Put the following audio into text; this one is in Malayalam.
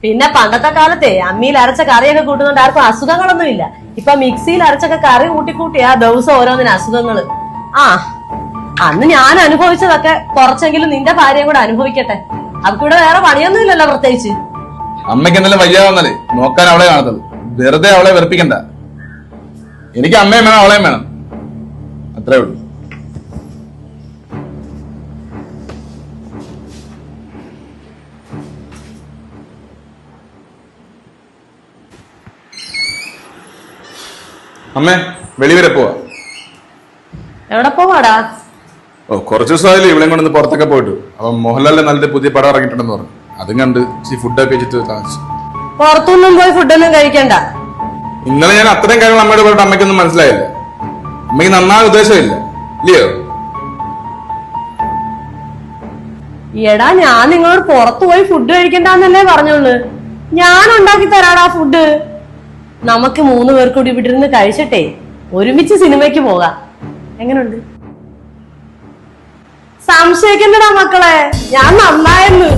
പിന്നെ പണ്ടത്തെ കാലത്തെ അമ്മിയിൽ അരച്ച കറിയൊക്കെ കൂട്ടുന്നോണ്ട് ആർക്കും അസുഖങ്ങളൊന്നും ഇല്ല. ഇപ്പൊ മിക്സിയിൽ അരച്ചൊക്കെ കറി കൂട്ടിക്കൂട്ടിയാ ദിവസം ഓരോന്നിന് അസുഖങ്ങള്. ആ അന്ന് ഞാൻ അനുഭവിച്ചതൊക്കെ കുറച്ചെങ്കിലും നിന്റെ ഭാര്യയും കൂടെ അനുഭവിക്കട്ടെ. അവൾക്കിവിടെ വേറെ പണിയൊന്നും ഇല്ലല്ലോ പ്രത്യേകിച്ച്. അമ്മയ്ക്ക് എന്തെങ്കിലും വയ്യാവുന്നല്ലേ നോക്കാൻ അവളെ കാണത്തുള്ളൂ. വെറുതെ അവളെ വെറുപ്പിക്കണ്ട. എനിക്ക് അമ്മയും വേണം അവളെയും വേണം, അത്രേ ഉള്ളൂ. അമ്മേ വെളി വരെ പോവാ. എവിടെ പോവാടാ? കുറച്ചു ദിവസമായാലും ഇവിടെ കൊണ്ടൊന്ന് പുറത്തൊക്കെ പോയിട്ടു. അപ്പൊ മോഹൻലാലിന്റെ നല്ലൊരു പുതിയ പടം ഇറങ്ങിയിട്ടുണ്ടെന്ന് പറഞ്ഞു. അതും കണ്ട് ഫുഡൊക്കെ വെച്ചിട്ട് താമസിച്ചു. പുറത്തൊന്നും പോയി ഫുഡൊന്നും കഴിക്കണ്ട. ഇന്നലെ ഞാൻ അത്രയും കാര്യങ്ങൾ അമ്മയോട് പറഞ്ഞിട്ട് അമ്മയ്ക്കൊന്നും മനസ്സിലായില്ല. അമ്മയ്ക്ക് നന്നായ ഉദ്ദേശമില്ല ഇല്ലയോ? എടാ ഞാൻ നിങ്ങളോട് പുറത്തു പോയി ഫുഡ് കഴിക്കണ്ടെന്നല്ലേ പറഞ്ഞോളൂ. ഞാൻ ഉണ്ടാക്കി തരാടാ ഫുഡ്. നമുക്ക് 3 പേർ കൂടി ഇവിടെ ഇരുന്ന് കഴിച്ചിട്ടേ ഒരുമിച്ച് സിനിമയ്ക്ക് പോകാം. എങ്ങനെയുണ്ട്? സംശയിക്കണ്ടടാ മക്കളെ, ഞാൻ നന്നായെന്ന്.